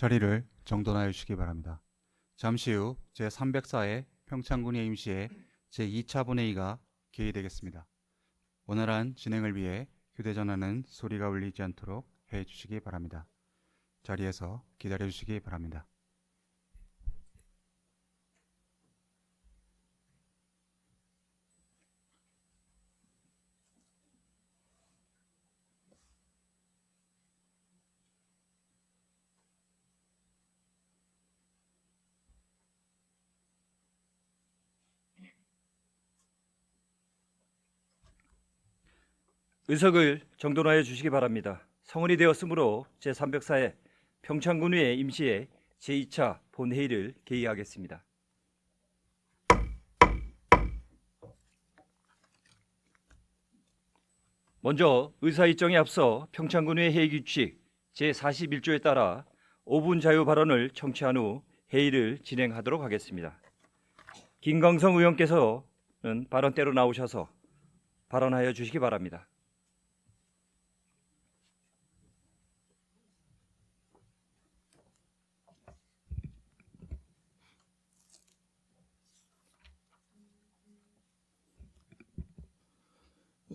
자리를 정돈하여 주시기 바랍니다. 잠시 후 제304회 평창군의 임시회 제2차 본회의가 개의되겠습니다. 원활한 진행을 위해 휴대전화는 소리가 울리지 않도록 해주시기 바랍니다. 자리에서 기다려 주시기 바랍니다. 의석을 정돈하여 주시기 바랍니다. 성원이 되었으므로 제304회 평창군의 임시회 제2차 본회의를 개의하겠습니다. 먼저 의사 일정에 앞서 평창군의 회의 규칙 제41조에 따라 5분 자유 발언을 청취한 후 회의를 진행하도록 하겠습니다. 김광성 의원께서는 발언대로 나오셔서 발언하여 주시기 바랍니다.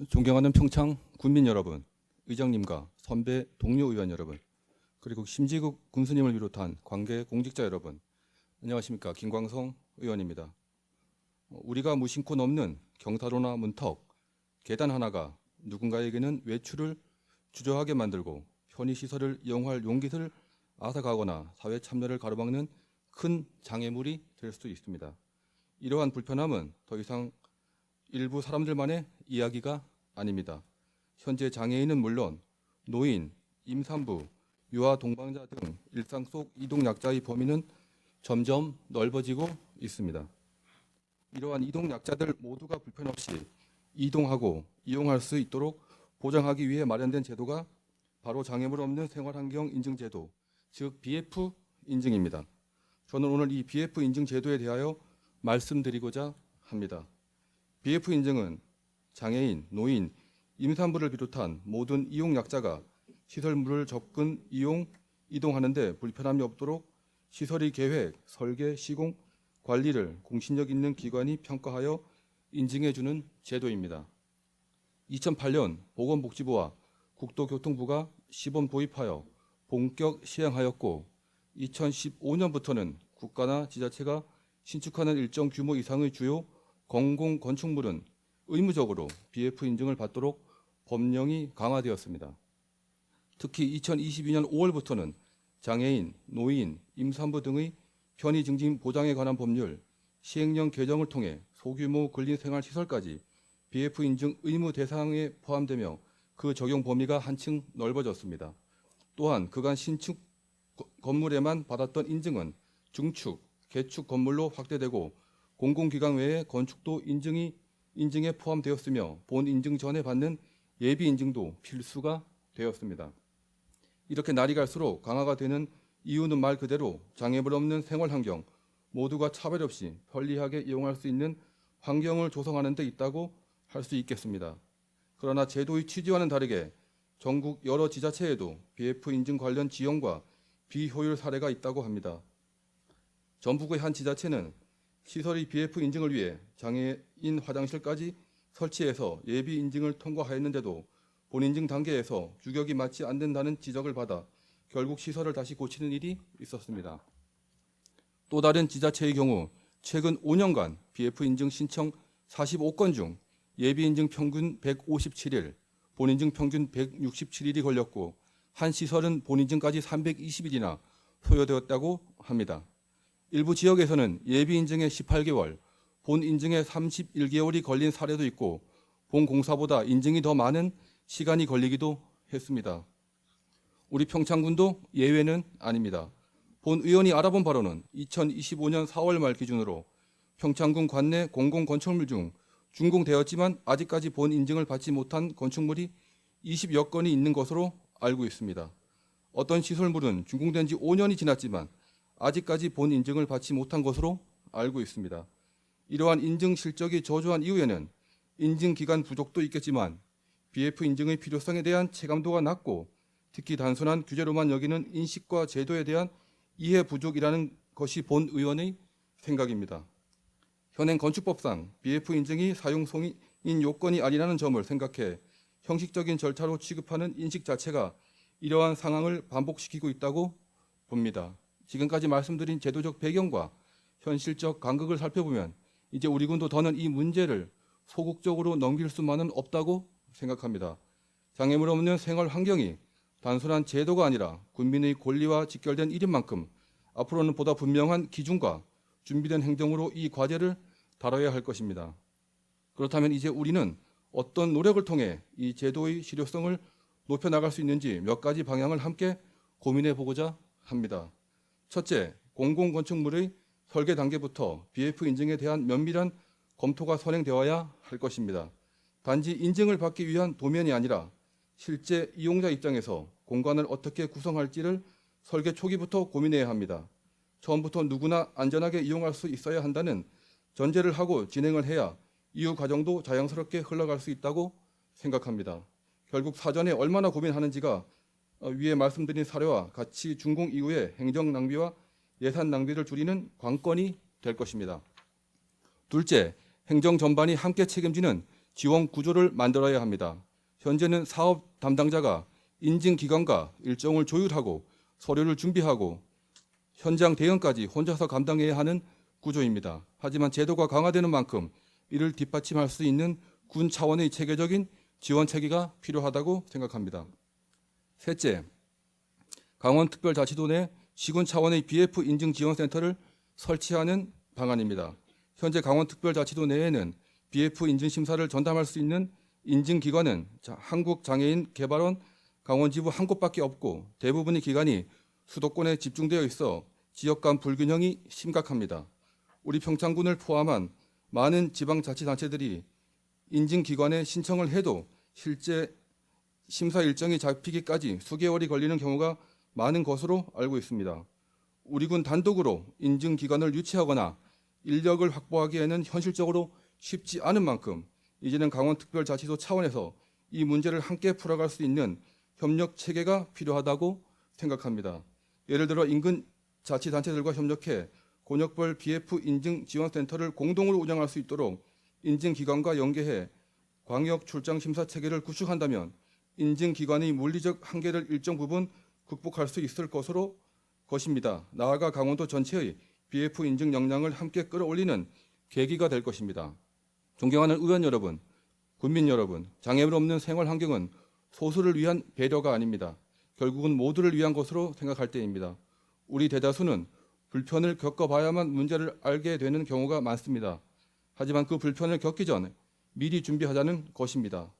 존경하는 평창 군민 여러분, 의장님과 선배 동료 의원 여러분, 그리고 심지국 군수님을 비롯한 관계 공직자 여러분, 안녕하십니까? 김광성 의원입니다. 우리가 무심코 넘는 경사로나 문턱, 계단 하나가 누군가에게는 외출을 주저하게 만들고 편의시설을 이용할 용기를 앗아가거나 사회 참여를 가로막는 큰 장애물이 될 수 있습니다. 이러한 불편함은 더 이상 일부 사람들만의 이야기가 아닙니다. 현재 장애인은 물론 노인, 임산부, 유아 동반자 등 일상 속 이동약자의 범위는 점점 넓어지고 있습니다. 이러한 이동약자들 모두가 불편 없이 이동하고 이용할 수 있도록 보장하기 위해 마련된 제도가 바로 장애물 없는 생활환경 인증제도, 즉 BF 인증입니다. 저는 오늘 이 BF 인증 제도에 대하여 말씀드리고자 합니다. BF 인증은 장애인, 노인, 임산부를 비롯한 모든 이용약자가 시설물을 접근, 이용, 이동하는 데 불편함이 없도록 시설의 계획, 설계, 시공, 관리를 공신력 있는 기관이 평가하여 인증해주는 제도입니다. 2008년 보건복지부와 국토교통부가 시범 도입하여 본격 시행하였고 2015년부터는 국가나 지자체가 신축하는 일정 규모 이상의 주요 공공건축물은 의무적으로 BF 인증을 받도록 법령이 강화되었습니다. 특히 2022년 5월부터는 장애인, 노인, 임산부 등의 편의 증진 보장에 관한 법률 시행령 개정을 통해 소규모 근린생활시설까지 BF 인증 의무 대상에 포함되며 그 적용 범위가 한층 넓어졌습니다. 또한 그간 신축 건물에만 받았던 인증은 중축, 개축 건물로 확대되고 공공기관 외의 건축도 인증에 포함되었으며 본 인증 전에 받는 예비 인증도 필수가 되었습니다. 이렇게 날이 갈수록 강화가 되는 이유는 말 그대로 장애물 없는 생활 환경, 모두가 차별 없이 편리하게 이용할 수 있는 환경을 조성하는 데 있다고 할 수 있겠습니다. 그러나 제도의 취지와는 다르게 전국 여러 지자체에도 BF 인증 관련 지원과 비효율 사례가 있다고 합니다. 전북의 한 지자체는 시설의 BF 인증을 위해 장애인 화장실까지 설치해서 예비 인증을 통과하였는데도 본인증 단계에서 규격이 맞지 않는다는 지적을 받아 결국 시설을 다시 고치는 일이 있었습니다. 또 다른 지자체의 경우 최근 5년간 BF 인증 신청 45건 중 예비 인증 평균 157일, 본인증 평균 167일이 걸렸고 한 시설은 본인증까지 320일이나 소요되었다고 합니다. 일부 지역에서는 예비 인증에 18개월, 본 인증에 31개월이 걸린 사례도 있고 본 공사보다 인증이 더 많은 시간이 걸리기도 했습니다. 우리 평창군도 예외는 아닙니다. 본 의원이 알아본 바로는 2025년 4월 말 기준으로 평창군 관내 공공건축물 중 준공되었지만 아직까지 본 인증을 받지 못한 건축물이 20여 건이 있는 것으로 알고 있습니다. 어떤 시설물은 준공된 지 5년이 지났지만 아직까지 본 인증을 받지 못한 것으로 알고 있습니다. 이러한 인증 실적이 저조한 이유에는 인증 기간 부족도 있겠지만 BF 인증의 필요성에 대한 체감도가 낮고 특히 단순한 규제로만 여기는 인식과 제도에 대한 이해 부족이라는 것이 본 의원의 생각입니다. 현행 건축법상 BF 인증이 사용 송이인 요건이 아니라는 점을 생각해 형식적인 절차로 취급하는 인식 자체가 이러한 상황을 반복시키고 있다고 봅니다. 지금까지 말씀드린 제도적 배경과 현실적 간극을 살펴보면 이제 우리 군도 더는 이 문제를 소극적으로 넘길 수만은 없다고 생각합니다. 장애물 없는 생활 환경이 단순한 제도가 아니라 군민의 권리와 직결된 일인 만큼 앞으로는 보다 분명한 기준과 준비된 행정으로 이 과제를 다뤄야 할 것입니다. 그렇다면 이제 우리는 어떤 노력을 통해 이 제도의 실효성을 높여나갈 수 있는지 몇 가지 방향을 함께 고민해 보고자 합니다. 첫째, 공공건축물의 설계 단계부터 BF 인증에 대한 면밀한 검토가 선행되어야 할 것입니다. 단지 인증을 받기 위한 도면이 아니라 실제 이용자 입장에서 공간을 어떻게 구성할지를 설계 초기부터 고민해야 합니다. 처음부터 누구나 안전하게 이용할 수 있어야 한다는 전제를 하고 진행을 해야 이후 과정도 자연스럽게 흘러갈 수 있다고 생각합니다. 결국 사전에 얼마나 고민하는지가 위에 말씀드린 사례와 같이 준공 이후에 행정 낭비와 예산 낭비를 줄이는 관건이 될 것입니다. 둘째, 행정 전반이 함께 책임지는 지원 구조를 만들어야 합니다. 현재는 사업 담당자가 인증 기관과 일정을 조율하고 서류를 준비하고 현장 대응까지 혼자서 감당해야 하는 구조입니다. 하지만 제도가 강화되는 만큼 이를 뒷받침할 수 있는 군 차원의 체계적인 지원 체계가 필요하다고 생각합니다. 셋째, 강원특별자치도 내 시군 차원의 BF 인증 지원센터를 설치하는 방안입니다. 현재 강원특별자치도 내에는 BF 인증 심사를 전담할 수 있는 인증기관은 한국장애인개발원 강원지부 한 곳밖에 없고 대부분의 기관이 수도권에 집중되어 있어 지역 간 불균형이 심각합니다. 우리 평창군을 포함한 많은 지방자치단체들이 인증기관에 신청을 해도 실제 심사 일정이 잡히기까지 수개월이 걸리는 경우가 많은 것으로 알고 있습니다. 우리 군 단독으로 인증기관을 유치하거나 인력을 확보하기에는 현실적으로 쉽지 않은 만큼 이제는 강원특별자치도 차원에서 이 문제를 함께 풀어갈 수 있는 협력 체계가 필요하다고 생각합니다. 예를 들어 인근 자치단체들과 협력해 곤역별 BF 인증 지원센터를 공동으로 운영할 수 있도록 인증기관과 연계해 광역 출장 심사 체계를 구축한다면 인증기관의 물리적 한계를 일정 부분 극복할 수 있을 것입니다. 나아가 강원도 전체의 BF 인증 역량을 함께 끌어올리는 계기가 될 것입니다. 존경하는 의원 여러분, 군민 여러분, 장애물 없는 생활 환경은 소수를 위한 배려가 아닙니다. 결국은 모두를 위한 것으로 생각할 때입니다. 우리 대다수는 불편을 겪어봐야만 문제를 알게 되는 경우가 많습니다. 하지만 그 불편을 겪기 전 미리 준비하자는 것입니다.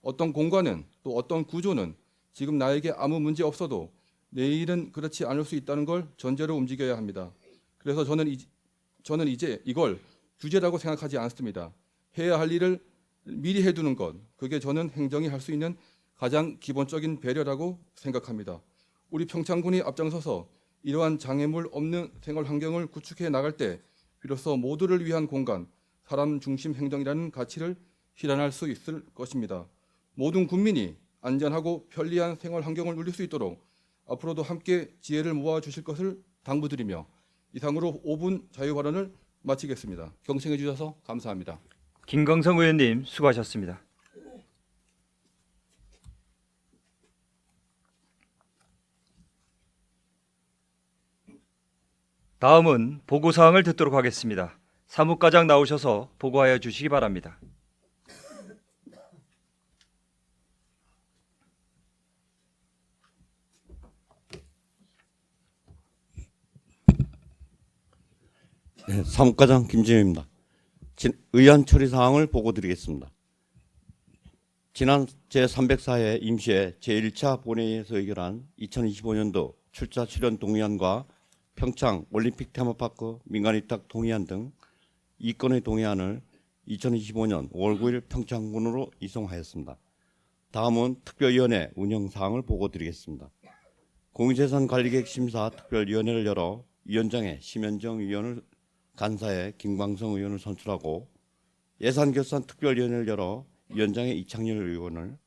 어떤 공간은 또 어떤 구조는 지금 나에게 아무 문제 없어도 내일은 그렇지 않을 수 있다는 걸 전제로 움직여야 합니다. 그래서 저는 이제 이걸 규제라고 생각하지 않습니다. 해야 할 일을 미리 해두는 것, 그게 저는 행정이 할 수 있는 가장 기본적인 배려라고 생각합니다. 우리 평창군이 앞장서서 이러한 장애물 없는 생활 환경을 구축해 나갈 때 비로소 모두를 위한 공간, 사람 중심 행정이라는 가치를 실현할 수 있을 것입니다. 모든 국민이 안전하고 편리한 생활 환경을 누릴 수 있도록 앞으로도 함께 지혜를 모아 주실 것을 당부드리며 이상으로 5분 자유 발언을 마치겠습니다. 경청해 주셔서 감사합니다. 김광성 의원님 수고하셨습니다. 다음은 보고사항을 듣도록 하겠습니다. 사무과장 나오셔서 보고하여 주시기 바랍니다. 네, 사무과장 김진영입니다. 의안 처리 사항을 보고드리겠습니다. 지난 제304회 임시회 제1차 본회의에서 의결한 2025년도 출자 출연 동의안과 평창 올림픽 테마파크 민간위탁 동의안 등 2건의 동의안을 2025년 5월 9일 평창군으로 이송하였습니다. 다음은 특별위원회 운영 사항을 보고드리겠습니다. 공유재산관리계획 심사 특별위원회를 열어 위원장에 심현정 의원을 간사에 김광성 의원을 선출하고 예산결산 특별위원회를 열어 위원장에 이창열 의원을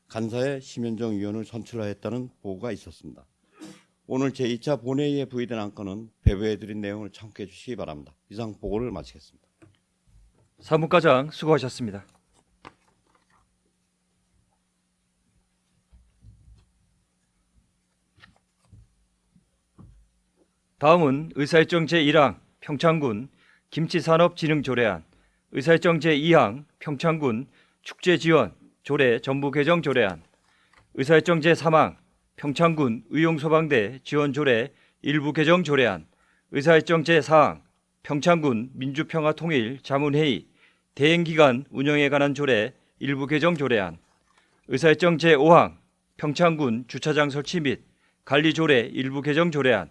간사에 심현정 의원을 선출하였다는 보고가 있었습니다. 오늘 제2차 본회의에 부의된 안건은 배부해드린 내용을 참고해 주시기 바랍니다. 이상 보고를 마치겠습니다. 사무과장 수고하셨습니다. 다음은 의사일정 제1항 평창군 김치산업진흥조례안, 의사일정 제2항 평창군 축제지원 조례 전부 개정 조례안, 의사일정 제3항 평창군 의용소방대 지원 조례 일부 개정 조례안, 의사일정 제4항 평창군 민주평화통일 자문회의 대행기간 운영에 관한 조례 일부 개정 조례안, 의사일정 제5항 평창군 주차장 설치 및 관리 조례 일부 개정 조례안,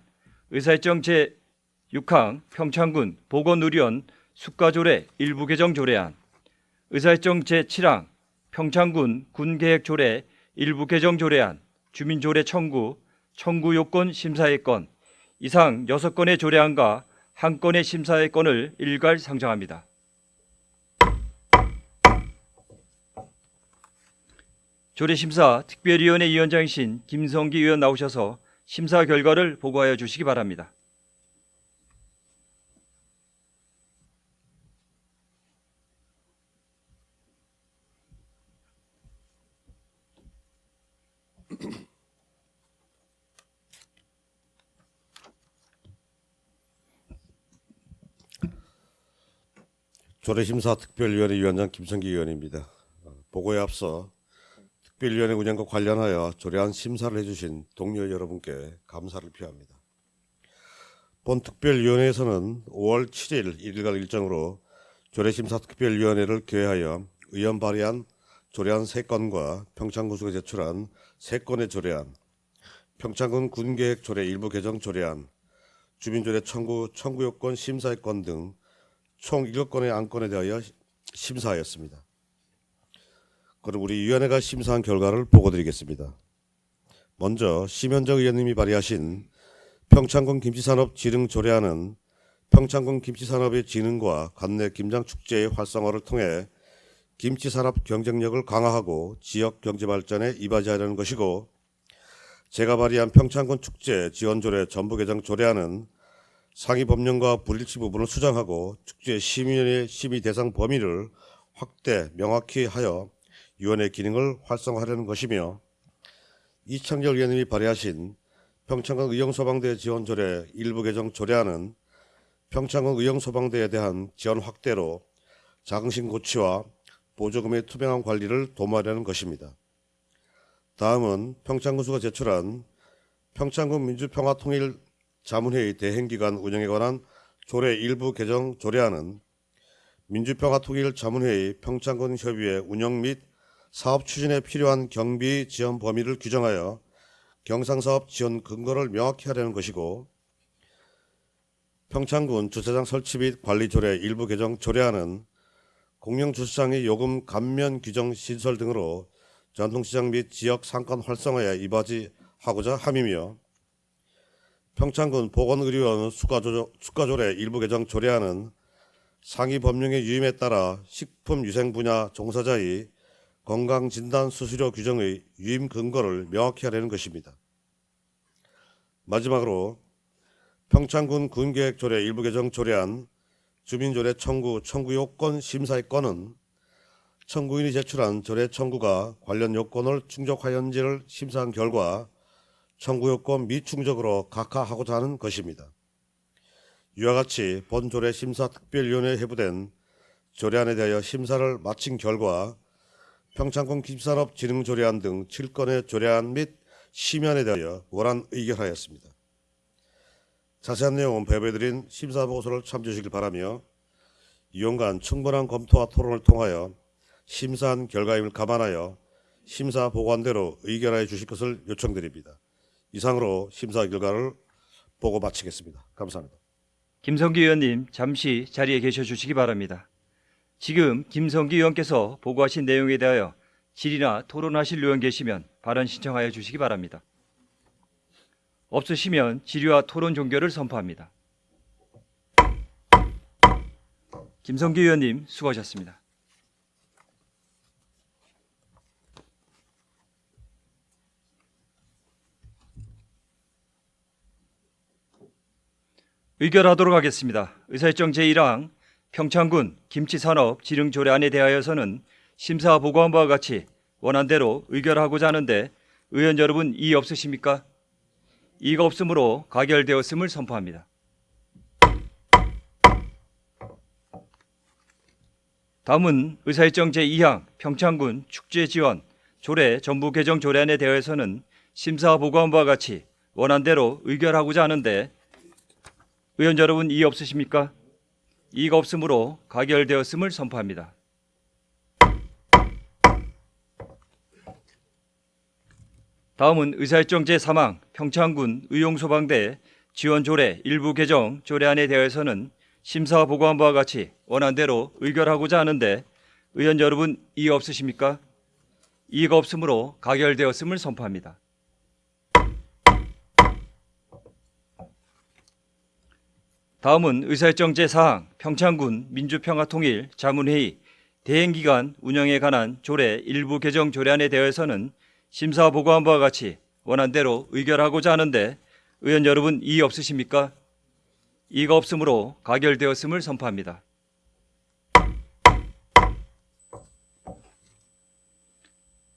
의사일정 제6항 평창군 보건의료원 수가조례 일부 개정 조례안, 의사일정 제7항 평창군 군계획조례 일부 개정 조례안, 주민조례 청구 요건 심사의 건 이상 6건의 조례안과 1건의 심사의 건을 일괄 상정합니다. 조례심사 특별위원회 위원장이신 김성기 의원 나오셔서 심사 결과를 보고하여 주시기 바랍니다. 조례심사 특별위원회 위원장 김성기 의원입니다. 보고에 앞서 특별위원회 운영과 관련하여 조례안 심사를 해주신 동료 여러분께 감사를 표합니다. 본 특별위원회에서는 5월 7일 일일간 일정으로 조례심사 특별위원회를 개회하여 의원 발의한 조례안 3건과 평창군수가 제출한 3건의 조례안, 평창군 군계획 조례 일부 개정 조례안, 주민조례 청구요건 심사의 건 등 총 7건의 안건에 대하여 심사하였습니다. 그럼 우리 위원회가 심사한 결과를 보고드리겠습니다. 먼저 심현정 의원님이 발의하신 평창군 김치산업 진흥 조례안은 평창군 김치산업의 진흥과 관내 김장축제의 활성화를 통해 김치산업 경쟁력을 강화하고 지역 경제 발전에 이바지하려는 것이고, 제가 발의한 평창군 축제 지원조례 전부 개정 조례안은 상위 법령과 불일치 부분을 수정하고 축제 심의위원회 심의 대상 범위를 확대 명확히 하여 위원회 기능을 활성화하려는 것이며, 이창렬 의원님이 발의하신 평창군 의용소방대 지원조례 일부 개정 조례안은 평창군 의용소방대에 대한 지원 확대로 자긍심 고취와 보조금의 투명한 관리를 도모하려는 것입니다. 다음은 평창군수가 제출한 평창군 민주평화통일 자문회의 대행기간 운영에 관한 조례 일부 개정 조례안은 민주평화통일 자문회의 평창군 협의회 운영 및 사업 추진에 필요한 경비 지원 범위를 규정하여 경상사업 지원 근거를 명확히 하려는 것이고, 평창군 주차장 설치 및 관리 조례 일부 개정 조례안은 공영주차장의 요금 감면 규정 신설 등으로 전통시장 및 지역 상권 활성화에 이바지하고자 함이며, 평창군 보건의료원 수가조례 일부 개정 조례안은 상위 법령의 유임에 따라 식품위생 분야 종사자의 건강진단 수수료 규정의 유임 근거를 명확히 하려는 것입니다. 마지막으로 평창군 군계획 조례 일부 개정 조례안 주민조례 청구 요건 심사의 건은 청구인이 제출한 조례 청구가 관련 요건을 충족하였는지를 심사한 결과 청구 요건 미충족으로 각하하고자 하는 것입니다. 이와 같이 본 조례 심사 특별위원회에 회부된 조례안에 대하여 심사를 마친 결과 평창군 김치산업 진흥 조례안 등 7건의 조례안 및 심의안에 대하여 원안 의결하였습니다. 자세한 내용은 배부해드린 심사보고서를 참조해 주시길 바라며, 이용간 충분한 검토와 토론을 통하여 심사한 결과임을 감안하여 심사 보고안대로 의결하여 주실 것을 요청드립니다. 이상으로 심사 결과를 보고 마치겠습니다. 감사합니다. 김성기 의원님 잠시 자리에 계셔 주시기 바랍니다. 지금 김성기 의원께서 보고하신 내용에 대하여 질의나 토론하실 의원 계시면 발언 신청하여 주시기 바랍니다. 없으시면 질의와 토론 종결을 선포합니다. 김성기 의원님 수고하셨습니다. 의결하도록 하겠습니다. 의사일정 제1항 평창군 김치산업 진흥조례안에 대하여서는 심사 보고한 바와 같이 원안대로 의결하고자 하는데 의원 여러분 이의 없으십니까? 이의가 없으므로 가결되었음을 선포합니다. 다음은 의사일정 제2항 평창군 축제 지원 조례 전부 개정 조례안에 대해서는 심사 보고한 바와 같이 원안대로 의결하고자 하는데 의원 여러분 이의 없으십니까? 이의가 없으므로 가결되었음을 선포합니다. 다음은 의사일정 제3항 평창군 의용소방대 지원조례 일부 개정 조례안에 대해서는 심사 보고한 바와 같이 원안대로 의결하고자 하는데 의원 여러분 이의 없으십니까? 이의가 없으므로 가결되었음을 선포합니다. 다음은 의사일정 제4항 평창군 민주평화통일 자문회의 대행기관 운영에 관한 조례 일부 개정 조례안에 대해서는 심사 보고한 바와 같이 원안대로 의결하고자 하는데 의원 여러분 이의 없으십니까? 이의가 없으므로 가결되었음을 선포합니다.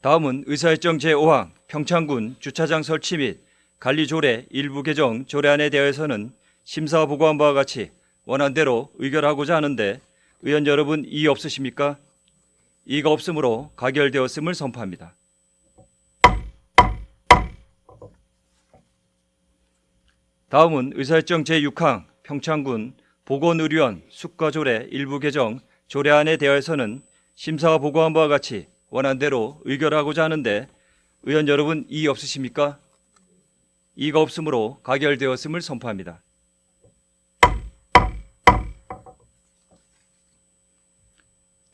다음은 의사일정 제5항 평창군 주차장 설치 및 관리 조례 일부 개정 조례안에 대해서는 심사 보고한 바와 같이 원안대로 의결하고자 하는데 의원 여러분 이의 없으십니까? 이의가 없으므로 가결되었음을 선포합니다. 다음은 의사일정 제6항 평창군 보건의료원 숙가조례 일부 개정 조례안에 대해서는 심사 보고한 바와 같이 원안대로 의결하고자 하는데 의원 여러분 이의 없으십니까? 이의가 없으므로 가결되었음을 선포합니다.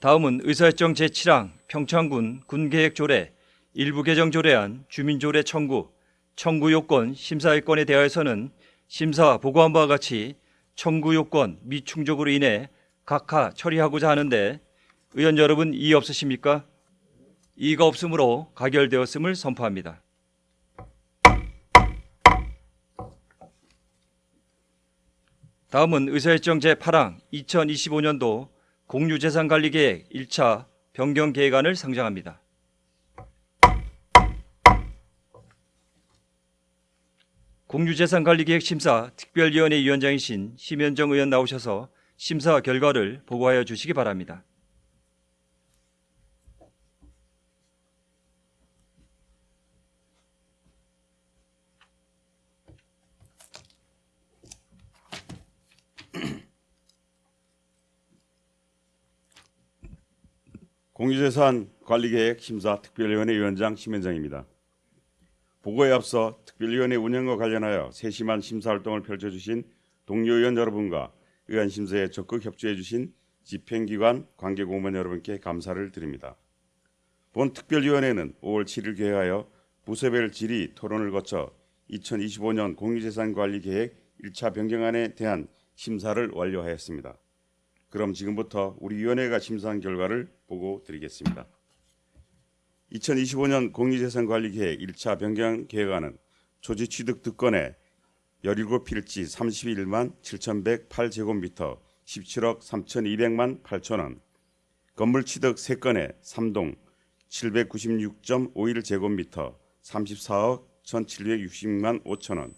다음은 의사일정 제7항 평창군 군계획조례 일부 개정 조례안 주민조례 청구 요건 심사일권에 대하여서는 심사 보고한 바와 같이 청구 요건 미충족으로 인해 각하 처리하고자 하는데 의원 여러분 이의 없으십니까? 이의가 없으므로 가결되었음을 선포합니다. 다음은 의사일정 제8항 2025년도 공유재산관리계획 1차 변경계획안을 상정합니다. 공유재산관리계획 심사 특별위원회 위원장이신 심현정 의원 나오셔서 심사 결과를 보고하여 주시기 바랍니다. 공유재산 관리계획 심사 특별위원회 위원장 심현정입니다. 보고에 앞서 특별위원회 운영과 관련하여 세심한 심사활동을 펼쳐주신 동료 의원 여러분과 의안 심사에 적극 협조해 주신 집행기관 관계공무원 여러분께 감사를 드립니다. 본 특별위원회는 5월 7일 개회하여 부서별 질의 토론을 거쳐 2025년 공유재산관리계획 1차 변경안에 대한 심사를 완료하였습니다. 그럼 지금부터 우리 위원회가 심사한 결과를 보고 드리겠습니다. 2025년 공유재산관리계획 1차 변경 계획안은 초지취득 득권의 17필지 31만 7,108제곱미터 17억 3,200만 8천원, 건물취득 3건의 3동 796.51제곱미터 34억 1,760만 5천원,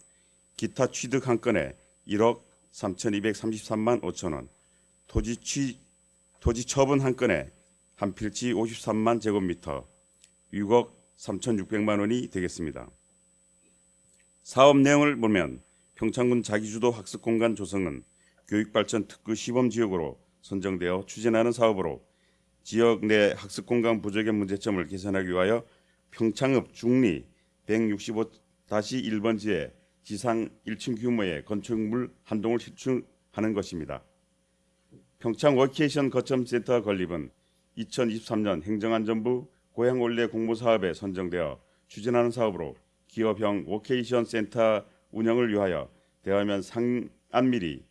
기타 취득 1건의 1억 3,233만 5천원, 토지 처분 1건의 한 필지 53만 제곱미터 6억 3,600만 원이 되겠습니다. 사업 내용을 보면 평창군 자기주도 학습공간 조성은 교육발전 특구 시범지역으로 선정되어 추진하는 사업으로 지역 내 학습공간 부족의 문제점을 개선하기 위하여 평창읍 중리 165-1번지에 지상 1층 규모의 건축물 한 동을 신축하는 것입니다. 평창 워케이션 거점센터 건립은 2023년 행정안전부 고향올레 공모사업에 선정되어 추진하는 사업으로 기업형 워케이션 센터 운영을 위하여 대화면 상안밀이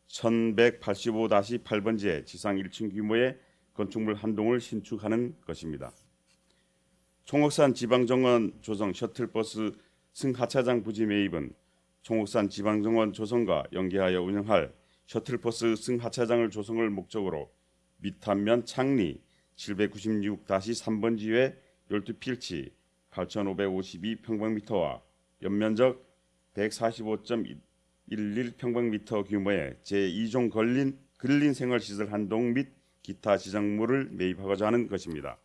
1185-8번지에 지상 1층 규모의 건축물 한 동을 신축하는 것입니다. 총옥산 지방정원 조성 셔틀버스 승하차장 부지 매입은 총옥산 지방정원 조성과 연계하여 운영할 셔틀버스 승하차장을 조성을 목적으로 밑단면 창리 796-3번지에 12필지 8,552평방미터와 연면적 145.11평방미터 규모의 제2종 근린 생활시설 한 동 및 기타 지정물을 매입하고자 하는 것입니다.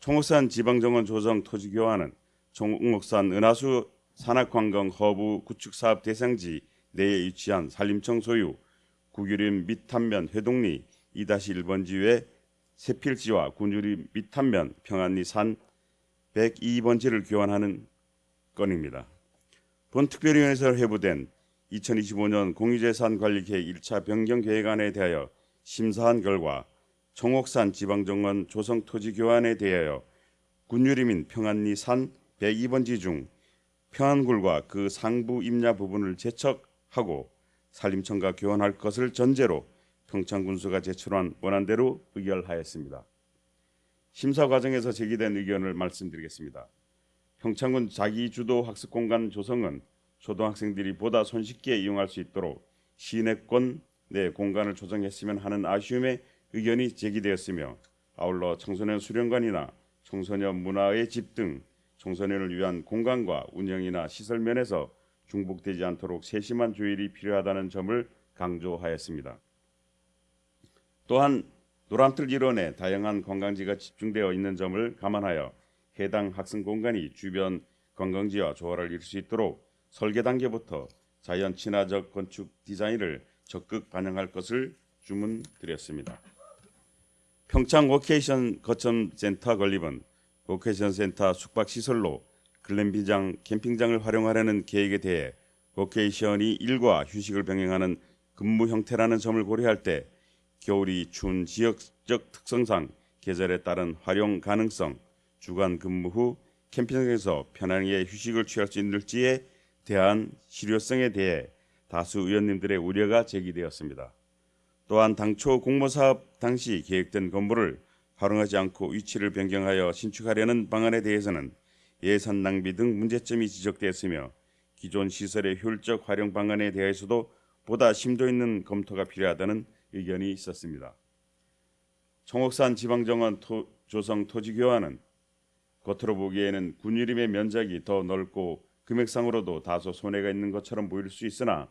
총옥산 지방정원 조성 토지 교환은 총옥산 은하수 산악관광 허브 구축사업 대상지 내에 위치한 산림청 소유 구규림 밑단면 회동리 2-1번지의 세필지와 군유리 밑단면 평안리 산 102번지를 교환하는 건입니다. 본 특별위원회에서 회부된 2025년 공유재산관리계획 1차 변경 계획안에 대하여 심사한 결과 총옥산 지방정원 조성 토지 교환에 대하여 군유리 및 평안리 산 102번지 중 평안굴과 그 상부 임야 부분을 제척하고 산림청과 교환할 것을 전제로 평창군수가 제출한 원안대로 의결하였습니다. 심사 과정에서 제기된 의견을 말씀드리겠습니다. 평창군 자기주도 학습공간 조성은 초등학생들이 보다 손쉽게 이용할 수 있도록 시내권 내 공간을 조성했으면 하는 아쉬움의 의견이 제기되었으며, 아울러 청소년 수련관이나 청소년 문화의 집 등 청소년을 위한 공간과 운영이나 시설 면에서 중복되지 않도록 세심한 조율이 필요하다는 점을 강조하였습니다. 또한 노란틀 일원에 다양한 관광지가 집중되어 있는 점을 감안하여 해당 학생 공간이 주변 관광지와 조화를 이룰 수 있도록 설계 단계부터 자연 친화적 건축 디자인을 적극 반영할 것을 주문드렸습니다. 평창 워케이션 거점 센터 건립은 워케이션 센터 숙박 시설로 글램핑장, 캠핑장을 활용하려는 계획에 대해 워케이션이 일과 휴식을 병행하는 근무 형태라는 점을 고려할 때 겨울이 추운 지역적 특성상 계절에 따른 활용 가능성, 주간 근무 후 캠핑장에서 편안하게 휴식을 취할 수 있는지에 대한 실효성에 대해 다수 의원님들의 우려가 제기되었습니다. 또한 당초 공모사업 당시 계획된 건물을 활용하지 않고 위치를 변경하여 신축하려는 방안에 대해서는 예산 낭비 등 문제점이 지적되었으며, 기존 시설의 효율적 활용 방안에 대해서도 보다 심도 있는 검토가 필요하다는 의견이 있었습니다. 총옥산 지방정원 조성 토지 교환은 겉으로 보기에는 군유림의 면적이 더 넓고 금액상으로도 다소 손해가 있는 것처럼 보일 수 있으나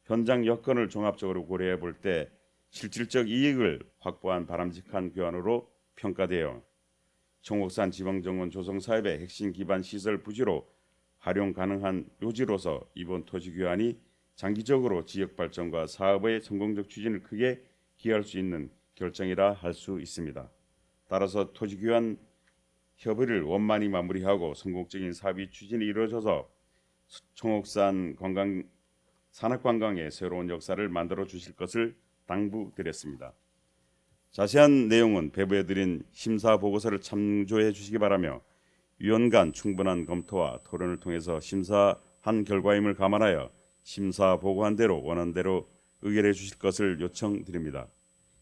현장 여건을 종합적으로 고려해 볼 때 실질적 이익을 확보한 바람직한 교환으로 평가되어 총옥산 지방정원 조성 사업의 핵심 기반 시설 부지로 활용 가능한 요지로서 이번 토지 교환이 장기적으로 지역 발전과 사업의 성공적 추진을 크게 기여할 수 있는 결정이라 할 수 있습니다. 따라서 토지 교환 협의를 원만히 마무리하고 성공적인 사업이 추진이 이루어져서 총옥산 산악관광의 새로운 역사를 만들어 주실 것을 당부드렸습니다. 자세한 내용은 배부해드린 심사 보고서를 참조해 주시기 바라며, 위원 간 충분한 검토와 토론을 통해서 심사한 결과임을 감안하여 심사 보고한 대로 원안대로 의결해 주실 것을 요청드립니다.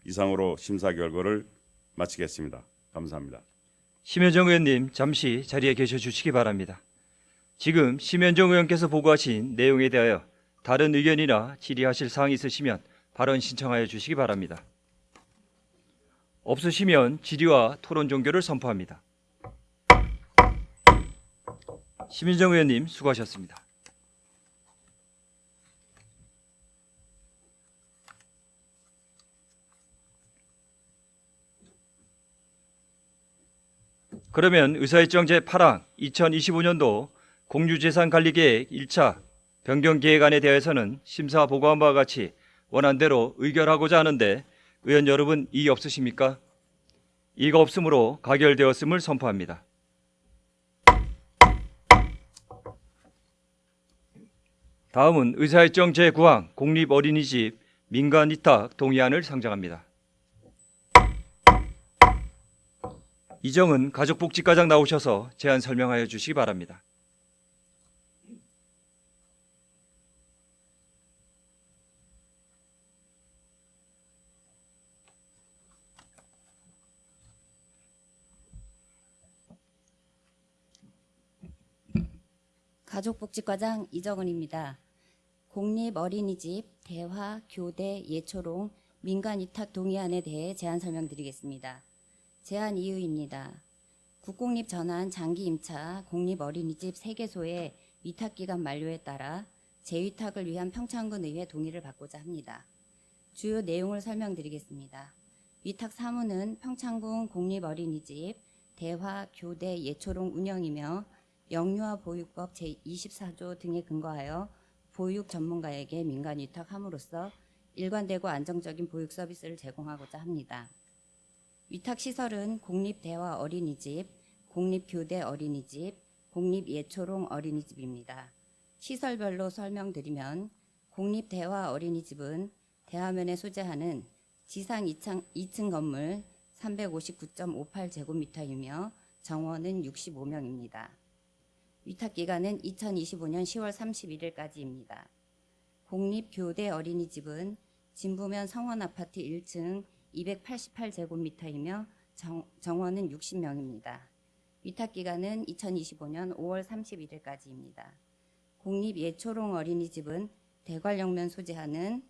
이상으로 심사 결과를 마치겠습니다. 감사합니다. 심현정 의원님, 잠시 자리에 계셔 주시기 바랍니다. 지금 심현정 의원께서 보고하신 내용에 대하여 다른 의견이나 질의하실 사항이 있으시면 발언 신청하여 주시기 바랍니다. 없으시면 질의와 토론 종결을 선포합니다. 심현정 의원님, 수고하셨습니다. 그러면 의사일정 제8항 2025년도 공유재산관리계획 1차 변경계획안에 대해서는 심사 보고한 바와 같이 원안대로 의결하고자 하는데, 의원 여러분 이의 없으십니까? 이의가 없으므로 가결되었음을 선포합니다. 다음은 의사일정 제9항 공립어린이집 민간위탁 동의안을 상정합니다. 이정은 가족복지과장 나오셔서 제안 설명하여 주시기 바랍니다. 가족복지과장 이정은입니다. 공립어린이집, 대화, 교대, 예초롱, 민간위탁 동의안에 대해 제안 설명드리겠습니다. 제안 이유입니다. 국공립 전환 장기 임차 공립어린이집 3개소의 위탁기간 만료에 따라 재위탁을 위한 평창군의회 동의를 받고자 합니다. 주요 내용을 설명드리겠습니다. 위탁 사무는 평창군 공립어린이집, 대화, 교대, 예초롱 운영이며 영유아 보육법 제24조 등에 근거하여 보육 전문가에게 민간 위탁함으로써 일관되고 안정적인 보육 서비스를 제공하고자 합니다. 위탁 시설은 공립대화 어린이집, 공립교대 어린이집, 공립예초롱 어린이집입니다. 시설별로 설명드리면 공립대화 어린이집은 대화면에 소재하는 지상 2층 건물 359.58제곱미터이며 정원은 65명입니다. 위탁기간은 2025년 10월 31일까지입니다. 공립교대 어린이집은 진부면 성원아파트 1층 288제곱미터이며 정원은 60명입니다. 위탁기간은 2025년 5월 31일까지입니다. 공립예초롱 어린이집은 대관령면 소재하는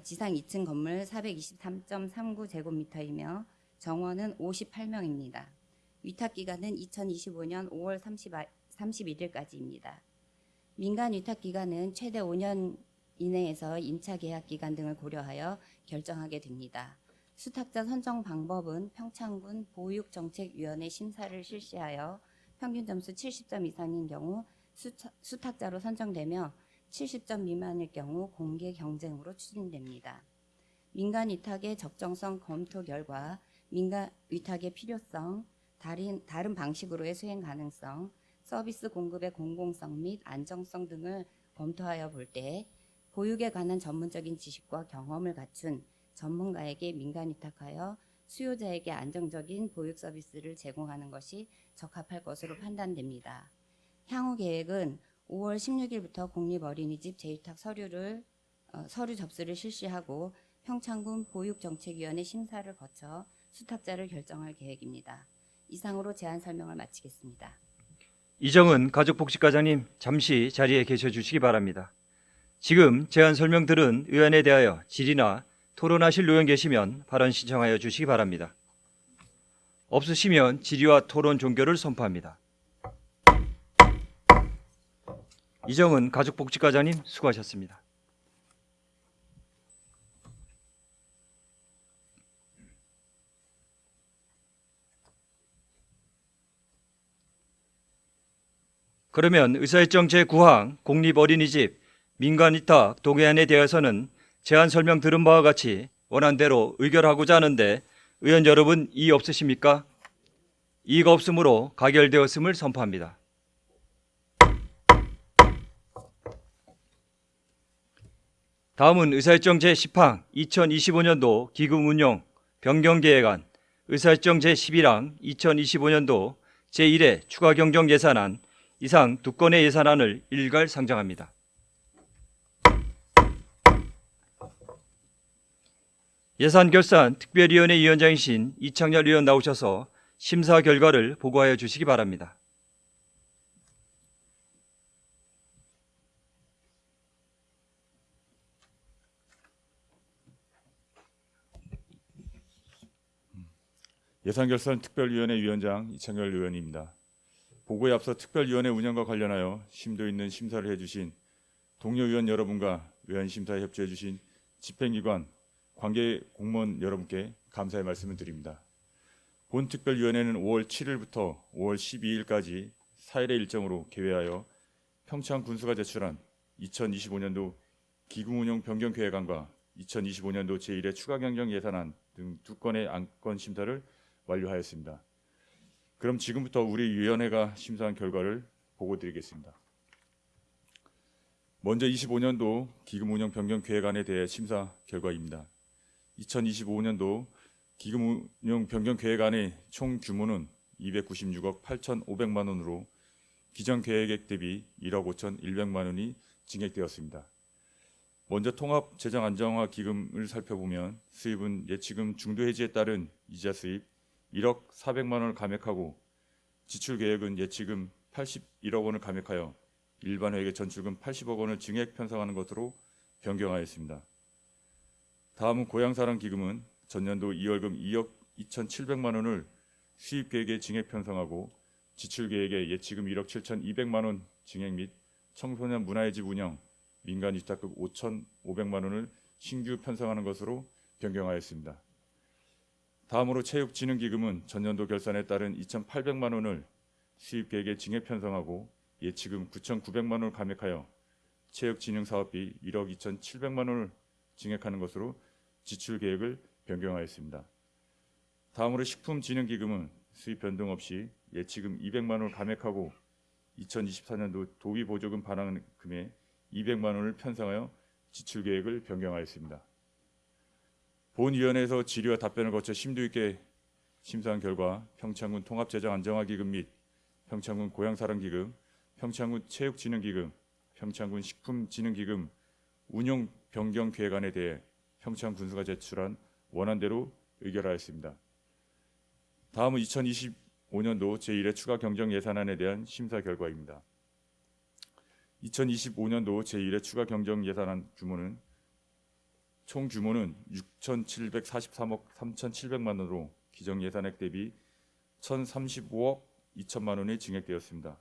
지상 2층 건물 423.39제곱미터이며 정원은 58명입니다. 위탁기간은 2025년 5월 31일까지입니다. 민간 위탁기간은 최대 5년 이내에서 임차 계약 기간 등을 고려하여 결정하게 됩니다. 수탁자 선정 방법은 평창군 보육정책위원회 심사를 실시하여 평균 점수 70점 이상인 경우 수탁자로 선정되며 70점 미만일 경우 공개 경쟁으로 추진됩니다. 민간 위탁의 적정성 검토 결과 민간 위탁의 필요성, 다른 방식으로의 수행 가능성, 서비스 공급의 공공성 및 안정성 등을 검토하여 볼 때 보육에 관한 전문적인 지식과 경험을 갖춘 전문가에게 민간 위탁하여 수요자에게 안정적인 보육 서비스를 제공하는 것이 적합할 것으로 판단됩니다. 향후 계획은 5월 16일부터 공립어린이집 재위탁 서류 접수를 실시하고 평창군 보육정책위원회 심사를 거쳐 수탁자를 결정할 계획입니다. 이상으로 제안 설명을 마치겠습니다. 이정은 가족복지과장님 잠시 자리에 계셔 주시기 바랍니다. 지금 제안 설명 들은 의안에 대하여 질의나 토론하실 의원 계시면 발언 신청하여 주시기 바랍니다. 없으시면 질의와 토론 종결을 선포합니다. 이정은 가족복지과장님 수고하셨습니다. 그러면 의사일정 제9항 공립어린이집 민간위탁 동의안에 대해서는 제안 설명 들은 바와 같이 원안대로 의결하고자 하는데 의원 여러분 이의 없으십니까? 이의가 없으므로 가결되었음을 선포합니다. 다음은 의사일정 제10항 2025년도 기금운용 변경계획안, 의사일정 제11항 2025년도 제1회 추가경정예산안 이상 두 건의 예산안을 일괄 상정합니다. 예산결산 특별위원회 위원장이신 이창열 의원 나오셔서 심사 결과를 보고하여 주시기 바랍니다. 예산결산 특별위원회 위원장 이창열 의원입니다. 보고에 앞서 특별위원회 운영과 관련하여 심도 있는 심사를 해주신 동료 의원 여러분과 의원 심사에 협조해 주신 집행기관, 관계 공무원 여러분께 감사의 말씀을 드립니다. 본 특별위원회는 5월 7일부터 5월 12일까지 4일의 일정으로 개회하여 평창 군수가 제출한 2025년도 기금운용 변경계획안과 2025년도 제1회 추가경정 예산안 등 두 건의 안건 심사를 완료하였습니다. 그럼 지금부터 우리 위원회가 심사한 결과를 보고드리겠습니다. 먼저 25년도 기금운용 변경계획안에 대해 심사 결과입니다. 2025년도 기금운용 변경계획안의 총 규모는 296억 8,500만 원으로 기존 계획액 대비 1억 5,100만 원이 증액되었습니다. 먼저 통합재정안정화 기금을 살펴보면 수입은 예치금 중도 해지에 따른 이자 수입 1억 400만 원을 감액하고 지출 계획은 예치금 81억 원을 감액하여 일반 회계 전출금 80억 원을 증액 편성하는 것으로 변경하였습니다. 다음은 고향사랑 기금은 전년도 2월금 2억 2,700만 원을 수입 계획에 증액 편성하고 지출 계획에 예치금 1억 7,200만 원 증액 및 청소년 문화의 집 운영 민간 위탁금 5,500만 원을 신규 편성하는 것으로 변경하였습니다. 다음으로 체육진흥기금은 전년도 결산에 따른 2,800만 원을 수입 계획에 증액 편성하고 예치금 9,900만 원을 감액하여 체육진흥사업비 1억 2,700만 원을 증액하는 것으로 지출 계획을 변경하였습니다. 다음으로 식품진흥기금은 수입 변동 없이 예치금 200만 원을 감액하고 2024년도 도의보조금 반환금에 200만 원을 편성하여 지출 계획을 변경하였습니다. 본위원회에서 질의와 답변을 거쳐 심도 있게 심사한 결과 평창군 통합재정안정화기금 및 평창군 고향사랑기금, 평창군 체육진흥기금, 평창군 식품진흥기금 운용 변경 계획안에 대해 평창군수가 제출한 원안대로 의결하였습니다. 다음은 2025년도 제1회 추가 경정 예산안에 대한 심사 결과입니다. 2025년도 제1회 추가 경정 예산안 규모는 총 규모는 6,743억 3,700만 원으로 기정 예산액 대비 1,035억 2천만 원이 증액되었습니다.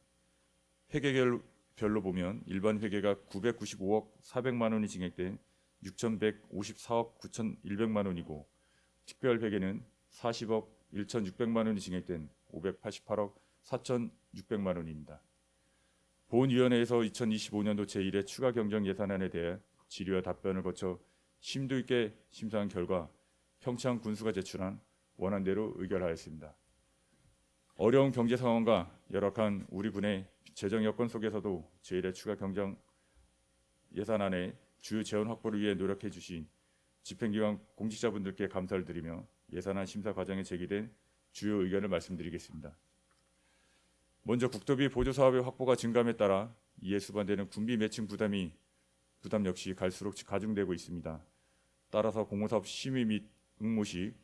회계별로 보면 일반 회계가 995억 400만 원이 증액된 6,154억 9,100만 원이고 특별 회계는 40억 1,600만 원이 증액된 588억 4,600만 원입니다. 본위원회에서 2025년도 제1회 추가 경정 예산안에 대해 질의와 답변을 거쳐 심도 있게 심사한 결과 평창 군수가 제출한 원안대로 의결하였습니다. 어려운 경제 상황과 열악한 우리 군의 재정 여건 속에서도 제1회 추가 경정 예산안의 주요 재원 확보를 위해 노력해 주신 집행기관 공직자분들께 감사를 드리며 예산안 심사 과정에 제기된 주요 의견을 말씀드리겠습니다. 먼저 국도비 보조 사업의 확보가 증감에 따라 이에 수반되는 군비 매칭 부담 역시 갈수록 가중되고 있습니다. 따라서 공모사업 심의 및 응모 시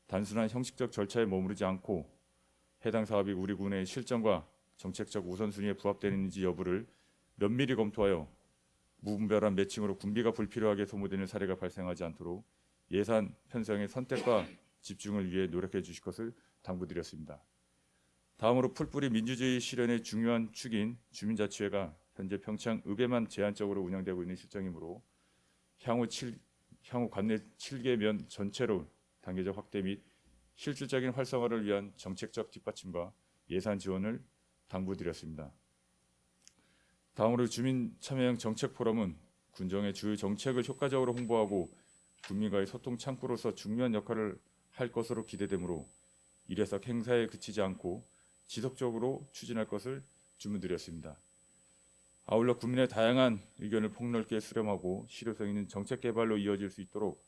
단순한 형식적 절차에 머무르지 않고 해당 사업이 우리 군의 실정과 정책적 우선순위에 부합되는지 여부를 면밀히 검토하여 무분별한 매칭으로 군비가 불필요하게 소모되는 사례가 발생하지 않도록 예산 편성의 선택과 집중을 위해 노력해 주실 것을 당부드렸습니다. 다음으로 풀뿌리 민주주의 실현의 중요한 축인 주민자치회가 현재 평창읍에만 제한적으로 운영되고 있는 실정이므로 향후 관내 7개 면 전체로 단계적 확대 및 실질적인 활성화를 위한 정책적 뒷받침과 예산 지원을 당부드렸습니다. 다음으로 주민 참여형 정책 포럼은 군정의 주요 정책을 효과적으로 홍보하고 국민과의 소통 창구로서 중요한 역할을 할 것으로 기대되므로 일회성 행사에 그치지 않고 지속적으로 추진할 것을 주문드렸습니다. 아울러 국민의 다양한 의견을 폭넓게 수렴하고 실효성 있는 정책 개발로 이어질 수 있도록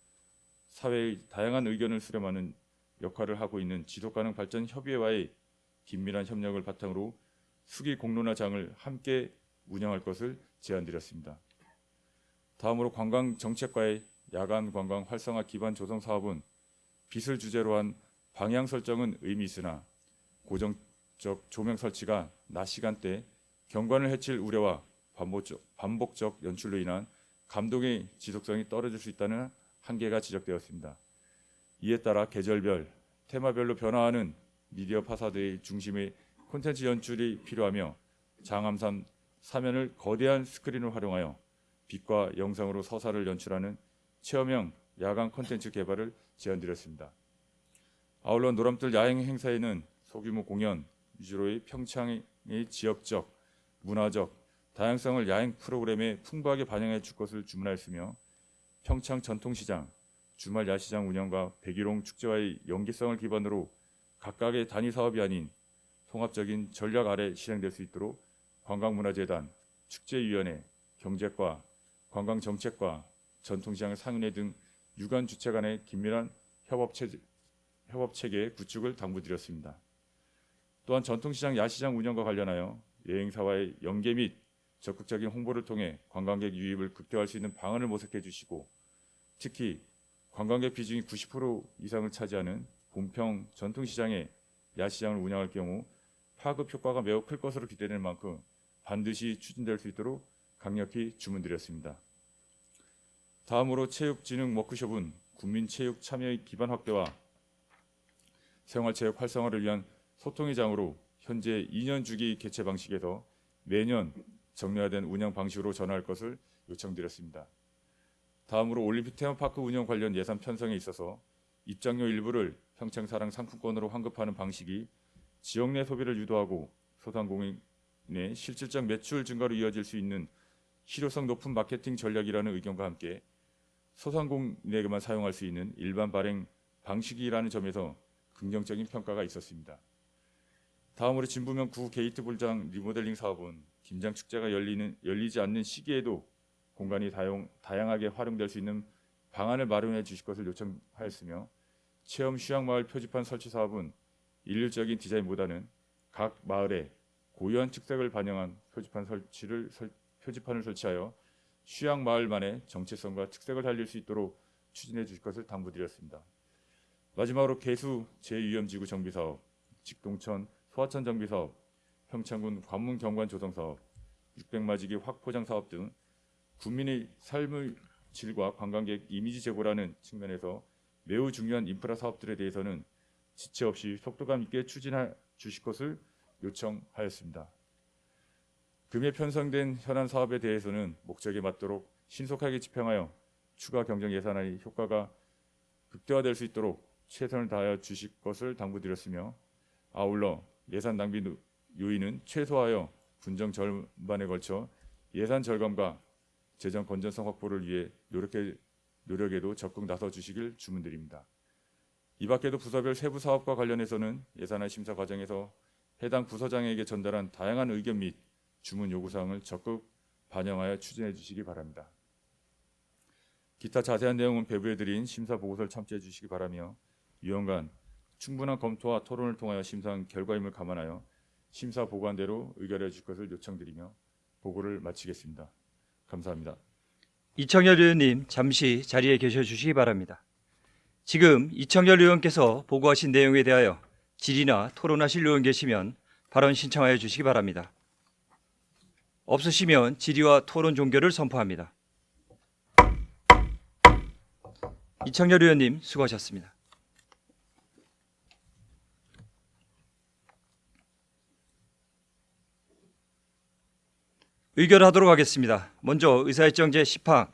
사회의 다양한 의견을 수렴하는 역할을 하고 있는 지속가능 발전 협의회와의 긴밀한 협력을 바탕으로 수기 공론화장을 함께 운영할 것을 제안드렸습니다. 다음으로 관광 정책과의 야간 관광 활성화 기반 조성 사업은 빛을 주제로 한 방향 설정은 의미 있으나 고정적 조명 설치가 낮 시간대 경관을 해칠 우려와 반복적 연출로 인한 감독의 지속성이 떨어질 수 있다는 한계가 지적되었습니다. 이에 따라 계절별, 테마별로 변화하는 미디어 파사드의 중심의 콘텐츠 연출이 필요하며 장암산 사면을 거대한 스크린을 활용하여 빛과 영상으로 서사를 연출하는 체험형 야간 콘텐츠 개발을 제안드렸습니다. 아울러 노람들 야행 행사에는 소규모 공연 위주로의 평창의 지역적, 문화적 다양성을 야행 프로그램에 풍부하게 반영해 줄 것을 주문하였으며 평창 전통시장, 주말 야시장 운영과 백일홍 축제와의 연계성을 기반으로 각각의 단위 사업이 아닌 통합적인 전략 아래 실행될 수 있도록 관광문화재단, 축제위원회, 경제과, 관광정책과 전통시장 상인회 등 유관 주체 간의 긴밀한 협업체계 구축을 당부드렸습니다. 또한 전통시장 야시장 운영과 관련하여 여행사와의 연계 및 적극적인 홍보를 통해 관광객 유입을 극대화할 수 있는 방안을 모색해 주시고 특히 관광객 비중이 90% 이상을 차지하는 본평 전통시장의 야시장을 운영할 경우 파급 효과가 매우 클 것으로 기대되는 만큼 반드시 추진될 수 있도록 강력히 주문드렸습니다. 다음으로 체육진흥 워크숍은 국민 체육 참여의 기반 확대와 생활체육 활성화를 위한 소통의 장으로 현재 2년 주기 개최 방식에서 매년 정례화된 운영 방식으로 전환할 것을 요청드렸습니다. 다음으로 올림픽 테마파크 운영 관련 예산 편성에 있어서 입장료 일부를 평창사랑 상품권으로 환급하는 방식이 지역 내 소비를 유도하고 소상공인의 실질적 매출 증가로 이어질 수 있는 실효성 높은 마케팅 전략이라는 의견과 함께 소상공인에게만 사용할 수 있는 일반 발행 방식이라는 점에서 긍정적인 평가가 있었습니다. 다음으로 진부면 구 게이트볼장 리모델링 사업은 김장 축제가 열리지 않는 시기에도 공간이 다양하게 활용될 수 있는 방안을 마련해 주실 것을 요청하였으며, 체험 휴양마을 표지판 설치 사업은 일률적인 디자인보다는 각 마을에 고유한 특색을 반영한 표지판을 설치하여 휴양마을만의 정체성과 특색을 살릴 수 있도록 추진해 주실 것을 당부드렸습니다. 마지막으로 개수 제2위험지구 정비사업, 직동천 소하천 정비사업, 평창군 관문 경관 조성사업, 600마지기 확포장 사업 등 국민의 삶의 질과 관광객 이미지 제고라는 측면에서 매우 중요한 인프라 사업들에 대해서는 지체 없이 속도감 있게 추진해 주실 것을 요청하였습니다. 금에 편성된 현안 사업에 대해서는 목적에 맞도록 신속하게 집행하여 추가 경정 예산안의 효과가 극대화될 수 있도록 최선을 다하여 주실 것을 당부드렸으며, 아울러 예산 낭비 요인은 최소화하여 분정 절반에 걸쳐 예산 절감과 재정 건전성 확보를 위해 노력에도 적극 나서 주시길 주문드립니다. 이 밖에도 부서별 세부 사업과 관련해서는 예산안 심사 과정에서 해당 부서장에게 전달한 다양한 의견 및 주문 요구사항을 적극 반영하여 추진해 주시기 바랍니다. 기타 자세한 내용은 배부해드린 심사 보고서를 참조해 주시기 바라며, 위원간 충분한 검토와 토론을 통하여 심사한 결과임을 감안하여 심사 보고안대로 의결해 주실 것을 요청드리며 보고를 마치겠습니다. 감사합니다. 이청열 의원님, 잠시 자리에 계셔 주시기 바랍니다. 지금 이청열 의원께서 보고하신 내용에 대하여 질의나 토론하실 의원 계시면 발언 신청하여 주시기 바랍니다. 없으시면 질의와 토론 종결을 선포합니다. 이청열 의원님, 수고하셨습니다. 의결하도록 하겠습니다. 먼저 의사일정 제10항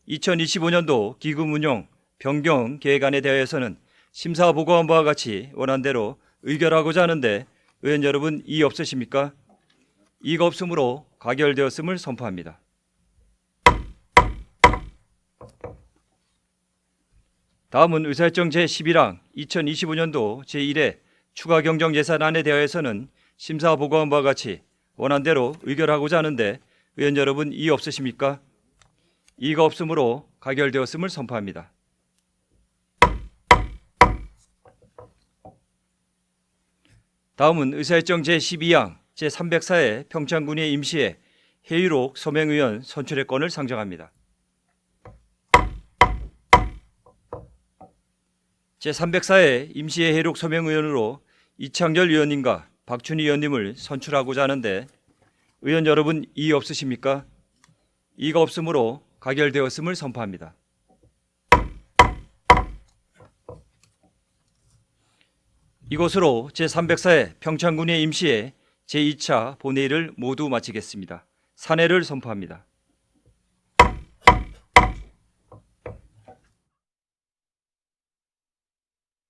2025년도 기금 운용 변경 계획안에 대하여서는 심사 보고한 바와 같이 원안대로 의결하고자 하는데 의원 여러분 이의 없으십니까? 이의가 없으므로 가결되었음을 선포합니다. 다음은 의사일정 제11항 2025년도 제1회 추가 경정 예산안에 대하여서는 심사 보고한 바와 같이 원안대로 의결하고자 하는데 의원 여러분 이의 없으십니까? 이의가 없으므로 가결되었음을 선포합니다. 다음은 의사일정 제12항 제304회 평창군의 임시회 회의록 서명의원 선출의 건을 상정합니다. 제304회 임시회 회의록 서명의원으로 이창열 의원님과 박춘희 의원님을 선출하고자 하는데 의원 여러분 이의 없으십니까? 이의가 없으므로 가결되었음을 선포합니다. 이것으로 제304회 평창군의 임시회 제2차 본회의를 모두 마치겠습니다. 산회를 선포합니다.